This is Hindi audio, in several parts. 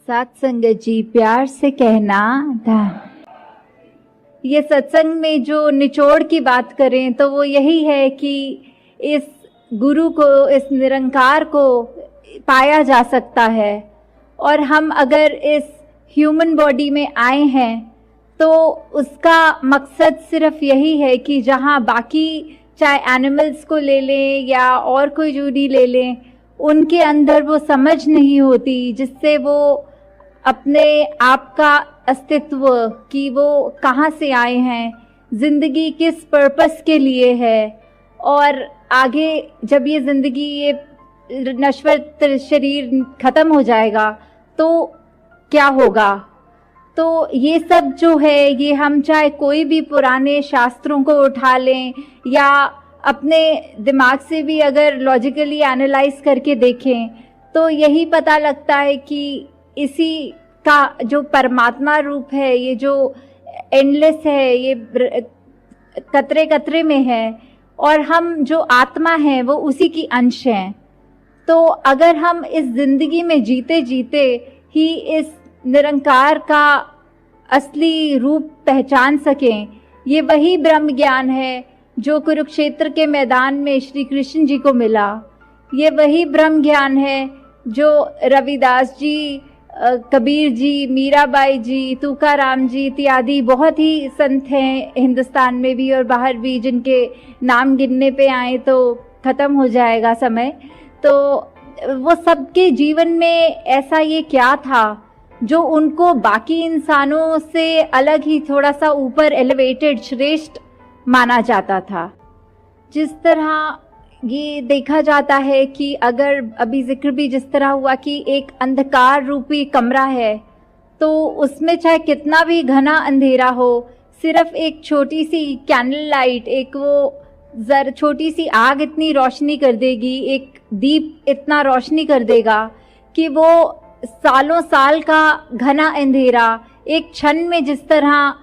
सत्संग जी प्यार से कहना था। ये सत्संग में जो निचोड़ की बात करें तो वो यही है कि इस गुरु को, इस निरंकार को पाया जा सकता है। और हम अगर इस ह्यूमन बॉडी में आए हैं तो उसका मकसद सिर्फ यही है कि जहाँ बाकी चाहे एनिमल्स को ले लें या और कोई जूरी ले लें, उनके अंदर वो समझ नहीं होती जिससे वो अपने आप का अस्तित्व कि वो कहाँ से आए हैं, ज़िंदगी किस पर्पस के लिए है, और आगे जब ये ज़िंदगी, ये नश्वर शरीर ख़त्म हो जाएगा तो क्या होगा। तो ये सब जो है, ये हम चाहे कोई भी पुराने शास्त्रों को उठा लें या अपने दिमाग से भी अगर लॉजिकली एनालाइज करके देखें तो यही पता लगता है कि इसी का जो परमात्मा रूप है, ये जो एंडलेस है, ये कतरे कतरे में है, और हम जो आत्मा है वो उसी की अंश हैं। तो अगर हम इस जिंदगी में जीते जीते ही इस निरंकार का असली रूप पहचान सकें, ये वही ब्रह्म ज्ञान है जो कुरुक्षेत्र के मैदान में श्री कृष्ण जी को मिला। ये वही ब्रह्म ज्ञान है जो रविदास जी, कबीर जी, मीराबाई जी, तुकाराम जी इत्यादि बहुत ही संत हैं हिंदुस्तान में भी और बाहर भी, जिनके नाम गिनने पे आए तो ख़त्म हो जाएगा समय। तो वो सबके जीवन में ऐसा ये क्या था जो उनको बाकी इंसानों से अलग ही थोड़ा सा ऊपर एलिवेटेड, श्रेष्ठ माना जाता था। जिस तरह ये देखा जाता है कि अगर अभी जिक्र भी जिस तरह हुआ कि एक अंधकार रूपी कमरा है, तो उसमें चाहे कितना भी घना अंधेरा हो, सिर्फ एक छोटी सी कैंडल लाइट, एक वो छोटी सी आग इतनी रोशनी कर देगी, एक दीप इतना रोशनी कर देगा कि वो सालों साल का घना अंधेरा एक क्षण में जिस तरह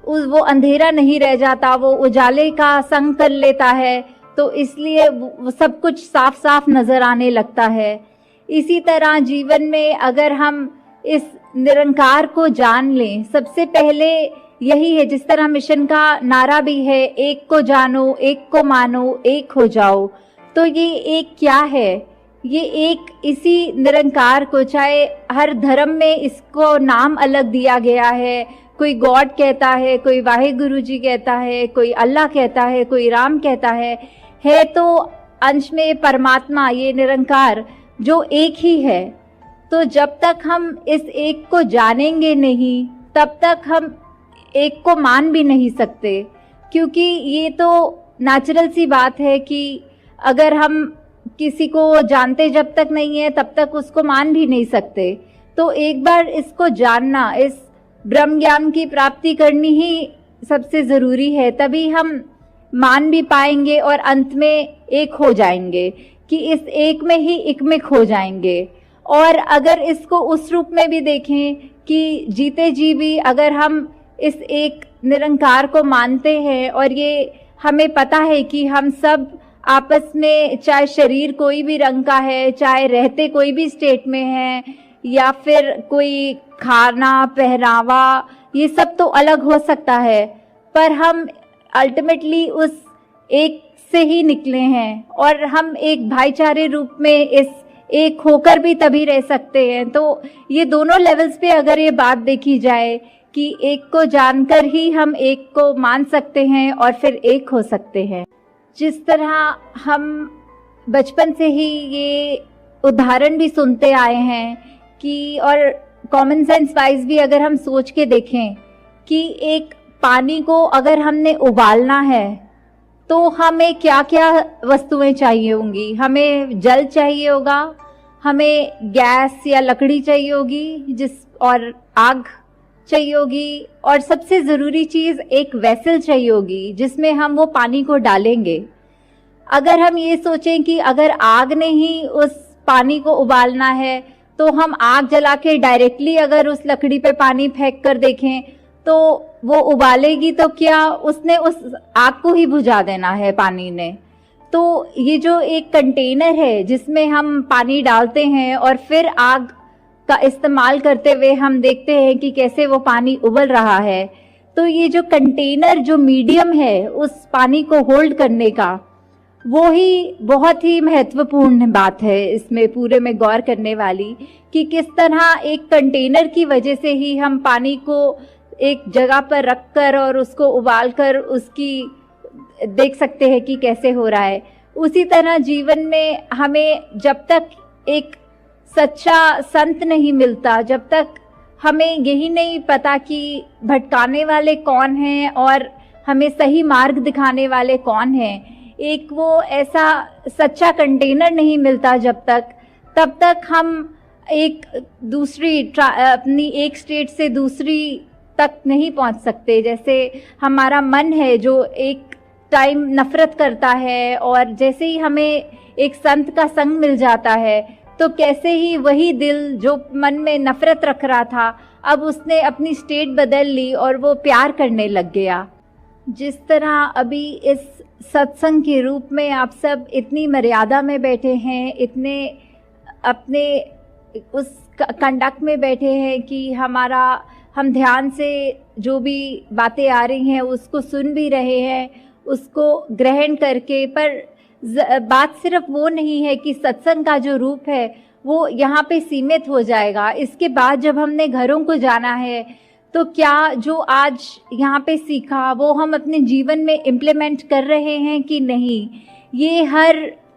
वो अंधेरा नहीं रह जाता, वो उजाले का संग कर लेता है। तो इसलिए वो सब कुछ साफ साफ नज़र आने लगता है। इसी तरह जीवन में अगर हम इस निरंकार को जान लें, सबसे पहले यही है, जिस तरह मिशन का नारा भी है, एक को जानो, एक को मानो, एक हो जाओ। तो ये एक क्या है? ये एक इसी निरंकार को, चाहे हर धर्म में इसको नाम अलग दिया गया है, कोई गॉड कहता है, कोई वाहेगुरु जी कहता है, कोई अल्लाह कहता है, कोई राम कहता है तो अंश में परमात्मा, ये निरंकार जो एक ही है। तो जब तक हम इस एक को जानेंगे नहीं, तब तक हम एक को मान भी नहीं सकते, क्योंकि ये तो नेचुरल सी बात है कि अगर हम किसी को जानते जब तक नहीं है तब तक उसको मान भी नहीं सकते। तो एक बार इसको जानना, इस ब्रह्म ज्ञान की प्राप्ति करनी ही सबसे ज़रूरी है, तभी हम मान भी पाएंगे और अंत में एक हो जाएंगे कि इस एक में ही एक में खो जाएंगे। और अगर इसको उस रूप में भी देखें कि जीते जी भी अगर हम इस एक निरंकार को मानते हैं और ये हमें पता है कि हम सब आपस में, चाहे शरीर कोई भी रंग का है, चाहे रहते कोई भी स्टेट में है, या फिर कोई खाना पहनावा, ये सब तो अलग हो सकता है, पर हम अल्टीमेटली उस एक से ही निकले हैं और हम एक भाईचारे रूप में इस एक होकर भी तभी रह सकते हैं। तो ये दोनों लेवल्स पे अगर ये बात देखी जाए कि एक को जानकर ही हम एक को मान सकते हैं और फिर एक हो सकते हैं। जिस तरह हम बचपन से ही ये उदाहरण भी सुनते आए हैं कि, और कॉमन सेंस वाइज भी अगर हम सोच के देखें कि एक पानी को अगर हमने उबालना है तो हमें क्या क्या वस्तुएं चाहिए होंगी। हमें जल चाहिए होगा, हमें गैस या लकड़ी चाहिए होगी, और आग चाहिए होगी, और सबसे ज़रूरी चीज़ एक वेसल चाहिए होगी जिसमें हम वो पानी को डालेंगे। अगर हम ये सोचें कि अगर आग ने ही उस पानी को उबालना है तो हम आग जला के डायरेक्टली अगर उस लकड़ी पे पानी फेंक कर देखें तो वो उबालेगी, तो क्या उसने उस आग को ही बुझा देना है पानी ने। तो ये जो एक कंटेनर है जिसमें हम पानी डालते हैं और फिर आग का इस्तेमाल करते हुए हम देखते हैं कि कैसे वो पानी उबल रहा है। तो ये जो कंटेनर, जो मीडियम है उस पानी को होल्ड करने का, वो ही बहुत ही महत्वपूर्ण बात है इसमें पूरे में गौर करने वाली, कि किस तरह एक कंटेनर की वजह से ही हम पानी को एक जगह पर रखकर और उसको उबालकर उसकी देख सकते हैं कि कैसे हो रहा है। उसी तरह जीवन में हमें जब तक एक सच्चा संत नहीं मिलता, जब तक हमें यही नहीं पता कि भटकाने वाले कौन हैं और हमें सही मार्ग दिखाने वाले कौन हैं, एक वो ऐसा सच्चा कंटेनर नहीं मिलता तब तक हम एक दूसरी अपनी एक स्टेट से दूसरी तक नहीं पहुंच सकते। जैसे हमारा मन है जो एक टाइम नफरत करता है, और जैसे ही हमें एक संत का संग मिल जाता है तो कैसे ही वही दिल जो मन में नफरत रख रहा था, अब उसने अपनी स्टेट बदल ली और वो प्यार करने लग गया। जिस तरह अभी इस सत्संग के रूप में आप सब इतनी मर्यादा में बैठे हैं, इतने अपने उस कंडक्ट में बैठे हैं कि हम ध्यान से जो भी बातें आ रही हैं उसको सुन भी रहे हैं, उसको ग्रहण करके, पर बात सिर्फ वो नहीं है कि सत्संग का जो रूप है वो यहाँ पे सीमित हो जाएगा। इसके बाद जब हमने घरों को जाना है तो क्या जो आज यहाँ पे सीखा वो हम अपने जीवन में इम्प्लीमेंट कर रहे हैं कि नहीं, ये हर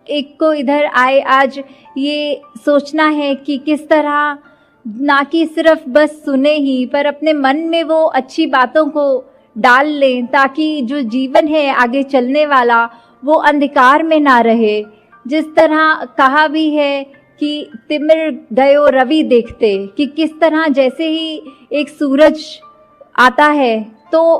एक को इधर आए आज ये सोचना है कि किस तरह ना कि सिर्फ बस सुने ही, पर अपने मन में वो अच्छी बातों को डाल लें ताकि जो जीवन है आगे चलने वाला वो अंधकार में ना रहे। जिस तरह कहा भी है कि तिमिर गयो रवि देखते, कि किस तरह जैसे ही एक सूरज आता है तो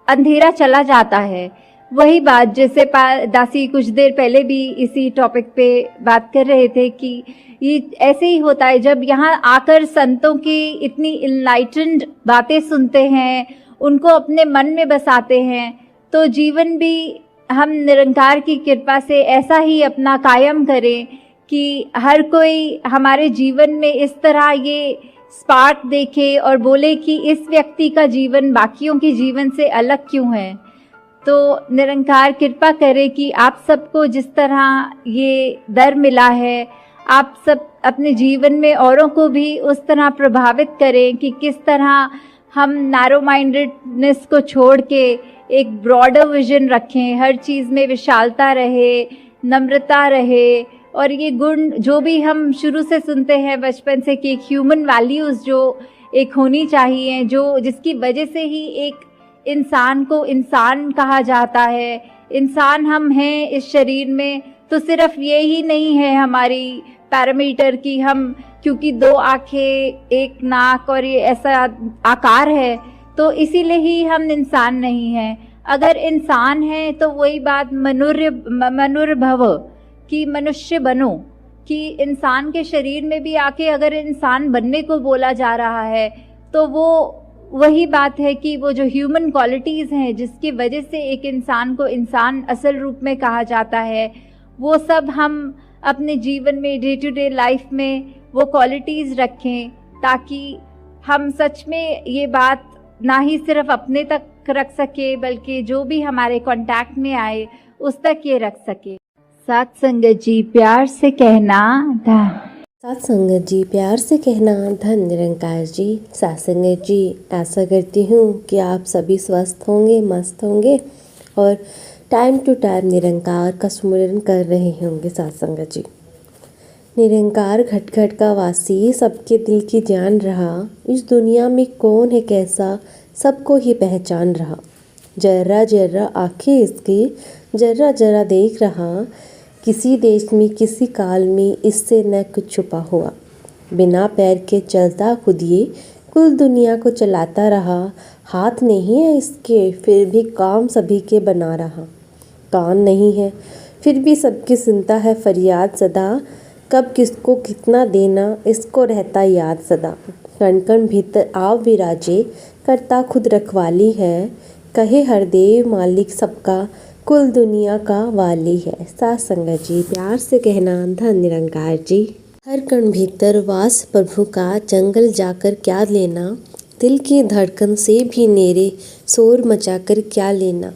अंधेरा चला जाता है। वही बात जैसे दासी कुछ देर पहले भी इसी टॉपिक पे बात कर रहे थे कि ये ऐसे ही होता है जब यहाँ आकर संतों की इतनी इनलाइटेंड बातें सुनते हैं, उनको अपने मन में बसाते हैं, तो जीवन भी हम निरंकार की कृपा से ऐसा ही अपना कायम करें कि हर कोई हमारे जीवन में इस तरह ये स्पार्क देखे और बोले कि इस व्यक्ति का जीवन बाकियों के जीवन से अलग क्यों है। तो निरंकार कृपा करे कि आप सबको जिस तरह ये दर मिला है, आप सब अपने जीवन में औरों को भी उस तरह प्रभावित करें कि किस तरह हम नैरो माइंडेडनेस को छोड़ के एक ब्रॉडर विजन रखें, हर चीज़ में विशालता रहे, नम्रता रहे, और ये गुण जो भी हम शुरू से सुनते हैं बचपन से कि एक ह्यूमन वैल्यूज़ जो एक होनी चाहिए, जो जिसकी वजह से ही एक इंसान को इंसान कहा जाता है। इंसान हम हैं इस शरीर में, तो सिर्फ ये ही नहीं है हमारी पैरामीटर कि हम क्योंकि 2 आँखें, 1 नाक और ये ऐसा आकार है तो इसीलिए ही हम इंसान नहीं हैं। अगर इंसान है तो वही बात मनुर्भव कि मनुष्य बनो, कि इंसान के शरीर में भी आके अगर इंसान बनने को बोला जा रहा है तो वो वही बात है कि वो जो ह्यूमन क्वालिटीज़ हैं जिसकी वजह से एक इंसान को इंसान असल रूप में कहा जाता है, वो सब हम अपने जीवन में डे टू डे लाइफ में वो क्वालिटीज़ रखें ताकि हम सच में ये बात ना ही सिर्फ अपने तक रख सके बल्कि जो भी हमारे कांटेक्ट में आए उस तक ये रख सके। साथ संगत जी प्यार से कहना साथ संगत जी प्यार से कहना धन निरंकार जी। साथ संगत जी ऐसा करती हूँ कि आप सभी स्वस्थ होंगे, मस्त होंगे और टाइम टू टाइम निरंकार का सुमिरन कर रहे होंगे। साथ संगत जी निरंकार घट घट का वासी सबके दिल की जान रहा, इस दुनिया में कौन है कैसा सबको ही पहचान रहा, जर्रा जर्रा आँखें इसकी जर्रा जर्रा देख रहा, किसी देश में किसी काल में इससे न कुछ छुपा हुआ, बिना पैर के चलता खुद ये कुल दुनिया को चलाता रहा, हाथ नहीं है इसके फिर भी काम सभी के बना रहा, कान नहीं है फिर भी सबकी सुनता है फरियाद सदा, कब किसको कितना देना इसको रहता याद सदा, कण कण भीतर आव विराजे करता खुद रखवाली है, कहे हर देव मालिक सबका कुल दुनिया का वाली है। साथ संगत जी प्यार से कहना धन निरंकार जी। हर कण भीतर वास प्रभु का, जंगल जाकर क्या लेना, दिल की धड़कन से भी नेरे, शोर मचाकर क्या लेना।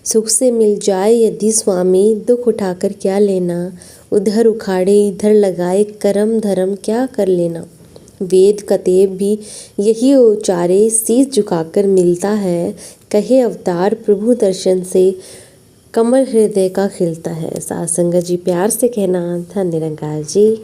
सुख से मिल जाए यदि स्वामी, दुख उठाकर क्या लेना, उधर उखाड़े इधर लगाए, करम धर्म क्या कर लेना। वेद कतेब भी यही उचारे, शीश झुकाकर मिलता है, कहे अवतार प्रभु दर्शन से, कमल हृदय का खिलता है। साथ संगत जी प्यार से कहना, धन निरंकार जी।